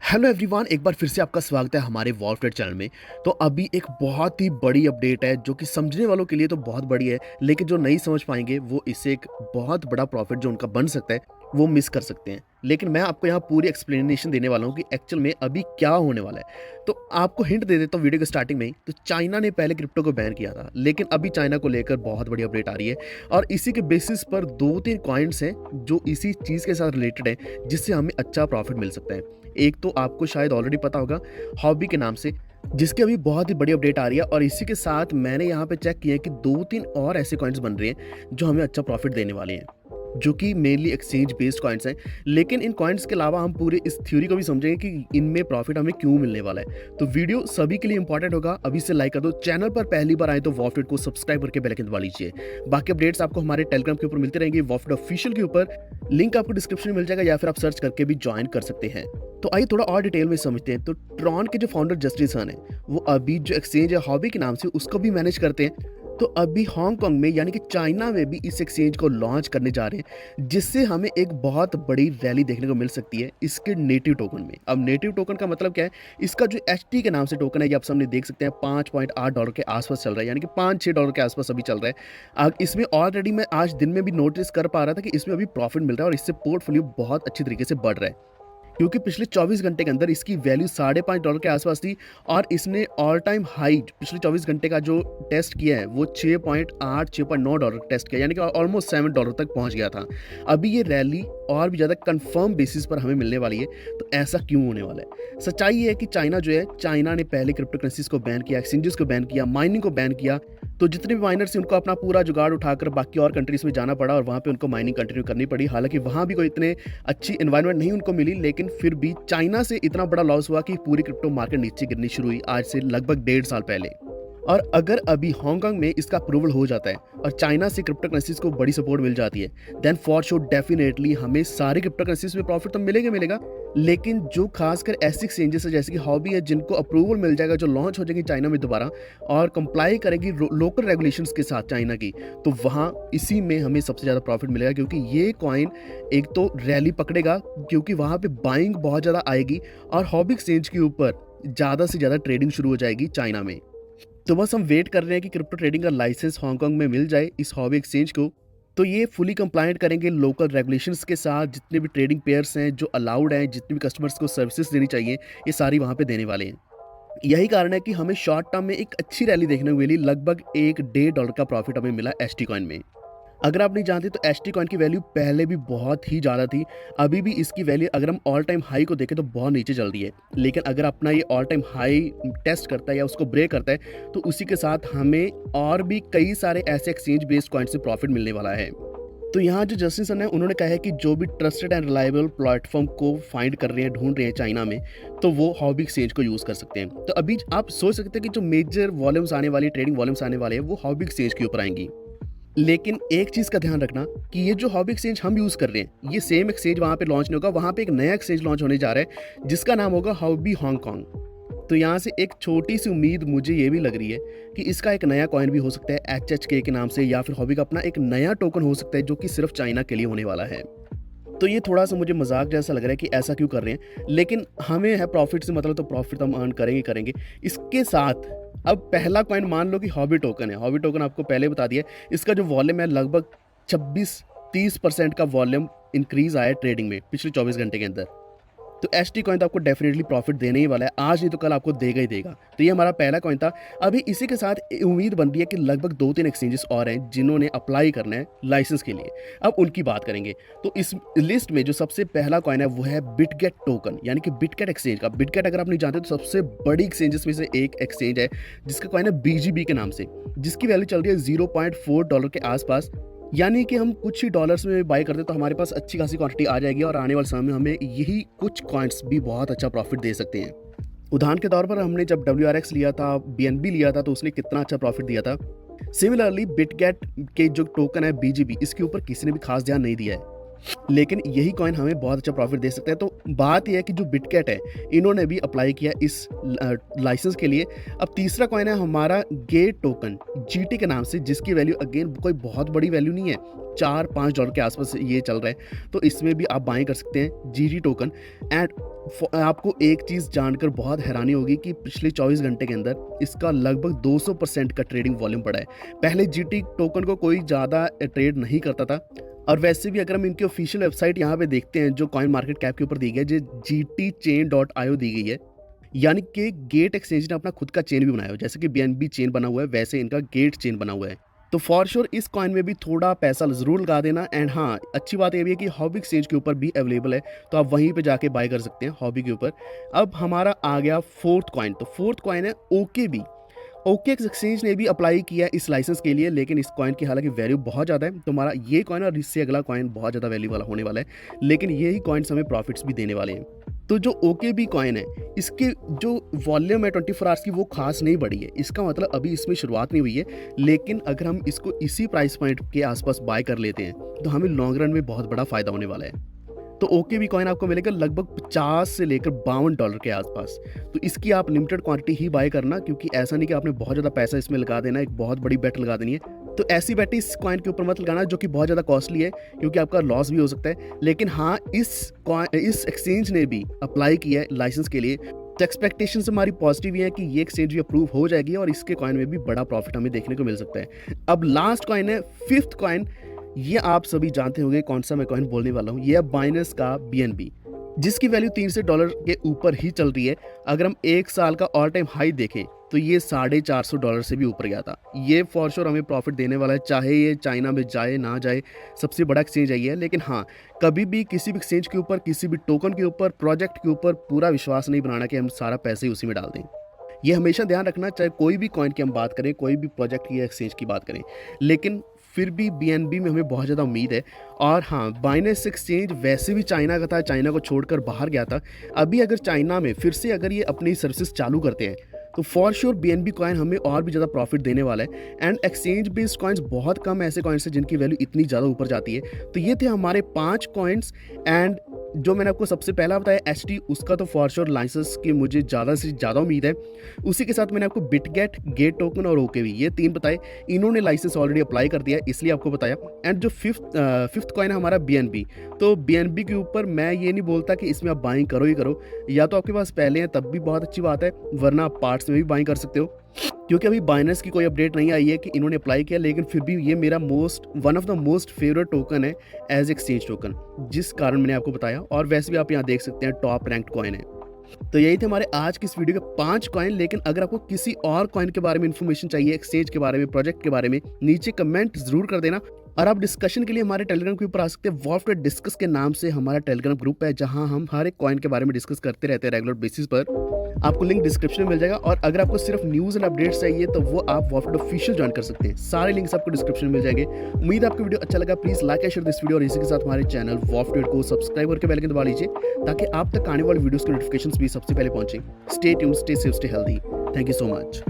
Hello everyone, एक बार फिर से आपका स्वागत है हमारे वॉल्फरेट चैनल में। तो अभी एक बहुत ही बड़ी अपडेट है जो कि समझने वालों के लिए तो बहुत बड़ी है, लेकिन जो नहीं समझ पाएंगे वो इससे एक बहुत बड़ा प्रॉफिट जो उनका बन सकता है वो मिस कर सकते हैं। लेकिन मैं आपको यहाँ पूरी एक्सप्लेनेशन देने वाला हूँ कि एक्चुअल में अभी क्या होने वाला है। तो आपको हिंट दे देता हूँ वीडियो के स्टार्टिंग में ही। तो चाइना ने पहले क्रिप्टो को बैन किया था, लेकिन अभी चाइना को लेकर बहुत बड़ी अपडेट आ रही है और इसी के बेसिस पर 2-3 कॉइन्स हैं जो इसी चीज़ के साथ रिलेटेड है, जिससे हमें अच्छा प्रॉफिट मिल सकता है। एक तो आपको शायद ऑलरेडी पता होगा, हॉबी के नाम से, जिसकी अभी बहुत ही बड़ी अपडेट आ रही है। और इसी के साथ मैंने यहाँ पे चेक किया है कि 2-3 और ऐसे कॉइन्स बन रहे हैं जो हमें अच्छा प्रॉफिट देने वाले हैं, जो कि मेनली एक्सचेंज बेस्ड कॉइन्स हैं। लेकिन इन कॉइन्स के अलावा हम पूरे इस थ्योरी को भी समझेंगे कि इनमें प्रॉफिट हमें क्यों मिलने वाला है। तो वीडियो सभी के लिए इंपॉर्टेंट होगा। अभी से लाइक कर दो, चैनल पर पहली बार आए तो वॉफिट को सब्सक्राइब करके बेल आइकन दबा लीजिए। बाकी अपडेट्स आपको हमारे टेलीग्राम के ऊपर मिलते रहेंगे, वॉफिट ऑफिशियल के ऊपर। लिंक आपको डिस्क्रिप्शन में मिल जाएगा या फिर आप सर्च करके भी ज्वाइन कर सकते हैं। तो आइए थोड़ा और डिटेल में समझते हैं। तो ट्रॉन के जो फाउंडर जस्टिस सन है, वो अभी जो एक्सचेंज है हॉबी के नाम से, उसको भी मैनेज करते हैं। तो अभी हांगकांग में यानी कि चाइना में भी इस एक्सचेंज को लॉन्च करने जा रहे हैं, जिससे हमें एक बहुत बड़ी रैली देखने को मिल सकती है इसके नेटिव टोकन में। अब नेटिव टोकन का मतलब क्या है? इसका जो एचटी के नाम से टोकन है, ये आप सामने देख सकते हैं, $5.8 के आसपास चल रहा है, यानी कि $5-6 के आसपास अभी चल रहा है। अब इसमें ऑलरेडी मैं आज दिन में भी नोटिस कर पा रहा था कि इसमें अभी प्रॉफिट मिल रहा है और इससे पोर्टफोलियो बहुत अच्छी तरीके से बढ़ रहा है, क्योंकि पिछले 24 घंटे के अंदर इसकी वैल्यू $5.5 के आसपास थी और इसने ऑल टाइम हाई पिछले 24 घंटे का जो टेस्ट किया है वो 6.9 टेस्ट किया, यानी कि ऑलमोस्ट $7 तक पहुंच गया था। अभी ये रैली और भी ज़्यादा कंफर्म बेसिस पर हमें मिलने वाली है। तो ऐसा क्यों होने वाला है? सच्चाई ये है कि चाइना जो है, चाइना ने पहले क्रिप्टो करेंसीज को बैन किया, एक्सचेंजेस को बैन किया, माइनिंग को बैन किया। तो जितने भी माइनर्स हैं उनको अपना पूरा जुगाड़ उठाकर बाकी और कंट्रीज में जाना पड़ा और वहाँ पे उनको माइनिंग कंटिन्यू करनी पड़ी। हालांकि वहाँ भी कोई इतने अच्छी एनवायरनमेंट नहीं उनको मिली, लेकिन फिर भी चाइना से इतना बड़ा लॉस हुआ कि पूरी क्रिप्टो मार्केट नीचे गिरनी शुरू हुई आज से लगभग 1.5 साल पहले। और अगर अभी हांगकांग में इसका अप्रूवल हो जाता है और चाइना से क्रिप्टो करेंसीज को बड़ी सपोर्ट मिल जाती है, देन फॉर श्योर डेफिनेटली हमें सारे क्रिप्टो करेंसीज में प्रॉफिट तो मिलेगा। लेकिन जो खासकर ऐसे एक्सचेंजेस है जैसे कि हॉबी है, जिनको अप्रूवल मिल जाएगा, जो लॉन्च हो जाएगी चाइना में दोबारा और कंप्लाई करेगी लोकल रेगुलेशंस के साथ चाइना की, तो वहाँ इसी में हमें सबसे ज़्यादा प्रॉफिट मिलेगा। क्योंकि ये कॉइन एक तो रैली पकड़ेगा, क्योंकि वहाँ पे बाइंग बहुत ज़्यादा आएगी और हॉबी एक्सचेंज के ऊपर ज़्यादा से ज़्यादा ट्रेडिंग शुरू हो जाएगी चाइना में। तो बस हम वेट कर रहे हैं कि क्रिप्टो ट्रेडिंग का लाइसेंस हांगकांग में मिल जाए इस हॉबी एक्सचेंज को। तो ये फुली कंप्लायंट करेंगे लोकल रेगुलेशंस के साथ। जितने भी ट्रेडिंग पेयर्स हैं जो अलाउड हैं, जितने भी कस्टमर्स को सर्विसेज देनी चाहिए, ये सारी वहाँ पे देने वाले हैं। यही कारण है कि हमें शॉर्ट टर्म में एक अच्छी रैली देखने को मिली। लगभग $1-1.5 का प्रॉफिट हमें मिला एसटी कॉइन में। अगर आप नहीं जानते तो एसटी कॉइन की वैल्यू पहले भी बहुत ही ज़्यादा थी। अभी भी इसकी वैल्यू अगर हम ऑल टाइम हाई को देखें तो बहुत नीचे चल रही है, लेकिन अगर अपना ये ऑल टाइम हाई टेस्ट करता है या उसको ब्रेक करता है तो उसी के साथ हमें और भी कई सारे ऐसे एक्सचेंज बेस्ड कॉइन से प्रॉफिट मिलने वाला है। तो यहाँ जो जस्टिस सन है, उन्होंने कहा है कि जो भी ट्रस्टेड एंड रिलायबल प्लेटफॉर्म को फाइंड कर रहे हैं, ढूंढ रहे हैं चाइना में, तो वो हॉबी एक्सचेंज को यूज़ कर सकते हैं। तो अभी आप सोच सकते हैं कि जो मेजर वॉल्यूम्स आने वाली, ट्रेडिंग वॉल्यूम्स आने वाले हैं, वो हॉबी एक्सचेंज के ऊपर आएंगी। लेकिन एक चीज़ का ध्यान रखना कि ये जो हॉबी एक्सचेंज हम यूज़ कर रहे हैं, ये सेम एक्सचेंज वहाँ पे लॉन्च नहीं होगा। वहाँ पे एक नया एक्सचेंज लॉन्च होने जा रहा है जिसका नाम होगा हॉबी हांगकांग। तो यहाँ से एक छोटी सी उम्मीद मुझे ये भी लग रही है कि इसका एक नया कॉइन भी हो सकता है HHK के नाम से, या फिर हॉबी का अपना एक नया टोकन हो सकता है जो कि सिर्फ चाइना के लिए होने वाला है। तो ये थोड़ा सा मुझे मजाक जैसा लग रहा है कि ऐसा क्यों कर रहे हैं, लेकिन हमें है प्रॉफिट से मतलब, तो प्रॉफिट हम अर्न करेंगे। इसके साथ अब पहला कॉइन मान लो कि हॉबी टोकन है। हॉबी टोकन आपको पहले बता दिया, इसका जो वॉल्यूम है लगभग 26-30% का वॉल्यूम इंक्रीज आया है ट्रेडिंग में पिछले 24 घंटे के अंदर। तो एसटी कॉइन तो आपको डेफिनेटली प्रॉफिट देने ही वाला है, आज नहीं तो कल आपको देगा ही देगा। तो ये हमारा पहला कॉइन था। अभी इसी के साथ उम्मीद बन रही है कि लगभग 2-3 एक्सचेंजेस और हैं जिन्होंने अप्लाई करना है लाइसेंस के लिए। अब उनकी बात करेंगे। तो इस लिस्ट में जो सबसे पहला कॉइन है वो है बिटगेट टोकन, यानी कि बिटगेट एक्सचेंज का। बिटगेट अगर आप नहीं जानते तो सबसे बड़ी एक्सचेंजेस में से एक एक्सचेंज है जिसका कॉइन है BGB के नाम से, जिसकी वैल्यू चल रही है $0.4 के आसपास। यानी कि हम कुछ ही डॉलर्स में बाई करते तो हमारे पास अच्छी खासी क्वांटिटी आ जाएगी और आने वाले समय में हमें यही कुछ कॉइन्स भी बहुत अच्छा प्रॉफिट दे सकते हैं। उदाहरण के तौर पर हमने जब WRX लिया था, BNB लिया था, तो उसने कितना अच्छा प्रॉफिट दिया था। सिमिलरली बिटगेट के जो टोकन है BGB, इसके ऊपर किसी ने भी खास ध्यान नहीं दिया है, लेकिन यही कॉइन हमें बहुत अच्छा प्रॉफिट दे सकता है। तो बात यह है कि जो बिटगेट है, इन्होंने भी अप्लाई किया इस लाइसेंस के लिए। अब तीसरा कॉइन है हमारा गेट टोकन GT के नाम से, जिसकी वैल्यू अगेन कोई बहुत बड़ी वैल्यू नहीं है, $4-5 के आसपास ये चल रहा है, तो इसमें भी आप बाइंग कर सकते हैं GT टोकन। एंड आपको एक चीज़ जानकर बहुत हैरानी होगी कि पिछले 24 घंटे के अंदर इसका लगभग 200% का ट्रेडिंग वॉल्यूम बढ़ा है। पहले GT टोकन को कोई ज़्यादा ट्रेड नहीं करता था, और वैसे भी अगर हम इनकी ऑफिशियल वेबसाइट यहाँ पे देखते हैं जो कॉइन मार्केट कैप के ऊपर दी गई है, जो gtchain.io दी गई है, यानी कि गेट एक्सचेंज ने अपना खुद का चेन भी बनाया हो, जैसे कि BNB चेन बना हुआ है वैसे इनका गेट चेन बना हुआ है। तो फॉर श्योर इस कॉइन में भी थोड़ा पैसा ज़रूर लगा देना। एंड हाँ, अच्छी बात ये भी है कि हॉबी एक्सचेंज के ऊपर भी अवेलेबल है, तो आप वहीं पे जाके बाय कर सकते हैं हॉबी के ऊपर। अब हमारा आ गया फोर्थ कॉइन, तो फोर्थ कॉइन है OKB। OKX एक्सचेंज ने भी अप्लाई किया इस लाइसेंस के लिए, लेकिन इस कॉइन की हालांकि वैल्यू बहुत ज़्यादा है, तो हमारा ये कॉइन और इससे अगला कॉइन बहुत ज़्यादा वैल्यू वाला होने वाला है, लेकिन यही कॉइन्स हमें प्रॉफिट्स भी देने वाले हैं। तो जो OKB कॉइन है, इसके जो वॉल्यूम है 24 आवर्स की वो खास नहीं बढ़ी है, इसका मतलब अभी इसमें शुरुआत नहीं हुई है, लेकिन अगर हम इसको इसी प्राइस पॉइंट के आसपास बाय कर लेते हैं तो हमें लॉन्ग रन में बहुत बड़ा फ़ायदा होने वाला है। तो OKB कॉइन आपको मिलेगा लगभग 50 से लेकर $52 के आसपास। तो इसकी आप लिमिटेड क्वांटिटी ही बाय करना, क्योंकि ऐसा नहीं कि आपने बहुत ज़्यादा पैसा इसमें लगा देना, एक बहुत बड़ी बेट लगा देनी है। तो ऐसी बेट इस कॉइन के ऊपर मत लगाना जो कि बहुत ज़्यादा कॉस्टली है, क्योंकि आपका लॉस भी हो सकता है। लेकिन हाँ, इस एक्सचेंज ने भी अप्लाई किया है लाइसेंस के लिए, तो एक्सपेक्टेशंस हमारी पॉजिटिव ही है कि ये एक्सचेंज भी अप्रूव हो जाएगी और इसके कॉइन में भी बड़ा प्रॉफिट हमें देखने को मिल सकता है। अब लास्ट कॉइन है फिफ्थ कॉइन। ये आप सभी जानते होंगे कौन सा मैं कॉइन बोलने वाला हूँ। ये है बाइनेंस का BNB, जिसकी वैल्यू $300 के ऊपर ही चल रही है। अगर हम एक साल का ऑल टाइम हाई देखें तो ये $450 से भी ऊपर गया था। ये फॉर श्योर हमें प्रॉफिट देने वाला है, चाहे ये चाइना में जाए ना जाए, सबसे बड़ा एक्सचेंज है ये। लेकिन हाँ, कभी भी किसी भी एक्सचेंज के ऊपर, किसी भी टोकन के ऊपर, प्रोजेक्ट के ऊपर पूरा विश्वास नहीं बनाना कि हम सारा पैसे उसी में डाल दें। ये हमेशा ध्यान रखना, चाहे कोई भी कॉइन की हम बात करें, कोई भी प्रोजेक्ट या एक्सचेंज की बात करें, लेकिन फिर भी BNB में हमें बहुत ज़्यादा उम्मीद है। और हाँ, बाइनेंस एक्सचेंज वैसे भी चाइना का था, चाइना को छोड़कर बाहर गया था। अभी अगर चाइना में फिर से अगर ये अपनी सर्विसेज चालू करते हैं तो फॉर श्योर BNB कॉइन हमें और भी ज़्यादा प्रॉफिट देने वाला है। एंड एक्सचेंज बेस्ड कॉइन्स बहुत कम ऐसे कॉइन्स हैं जिनकी वैल्यू इतनी ज़्यादा ऊपर जाती है। तो ये थे हमारे 5 कॉइन्स। एंड जो मैंने आपको सबसे पहला बताया HT, उसका तो फॉर श्योर लाइसेंस की मुझे ज़्यादा से ज़्यादा उम्मीद है। उसी के साथ मैंने आपको बिटगेट, गेट टोकन और OKB, ये 3 बताए। इन्होंने लाइसेंस ऑलरेडी अप्लाई कर दिया है, इसलिए आपको बताया। एंड जो फिफ्थ कॉइन है हमारा BNB, तो BNB के ऊपर मैं ये नहीं बोलता कि इसमें आप बाइंग करो ही करो, या तो आपके पास पहले हैं तब भी बहुत अच्छी बात है, वरना आप पार्ट्स में भी बाइंग कर सकते हो। क्योंकि अभी बाइनेंस की कोई अपडेट नहीं आई है कि इन्होंने अप्लाई किया, लेकिन फिर भी ये मेरा one of the most favourite token है एज एक्सचेंज टोकन, जिस कारण मैंने आपको बताया। और वैसे भी आप यहाँ देख सकते हैं टॉप रैंक्ड कॉइन है। तो यही थे हमारे आज की इस वीडियो के 5 कॉइन। लेकिन अगर आपको किसी और कॉइन के बारे में इन्फॉर्मेशन चाहिए, एक्सचेंज के बारे में, प्रोजेक्ट के बारे में, नीचे कमेंट जरूर कर देना। और आप डिस्कशन के लिए हमारे टेलीग्राम के ऊपर आ सकते हैं। वॉल्फ डिस्कस के नाम से हमारा टेलीग्राम ग्रुप है, जहां हम हर एक कॉइन के बारे में डिस्कस करते रहते हैं रेगुलर बेसिस पर। आपको लिंक डिस्क्रिप्शन में मिल जाएगा। और अगर आपको सिर्फ न्यूज़ एंड अपडेट्स चाहिए तो वो आप वॉल्फ ऑफिशियल ज्वाइन कर सकते हैं। सारे लिंक्स आपको डिस्क्रिप्शन में मिल जाएंगे। उम्मीद है आपको वीडियो अच्छा लगा। Please like and share this video, और इसी के साथ हमारे चैनल वॉल्फ को सब्सक्राइब करके बेल आइकन दबा लीजिए, ताकि आप तक आने वाली वीडियोस की नोटिफिकेशंस भी सबसे पहले पहुंचे। Stay tuned, stay safe, stay healthy. Thank you so much.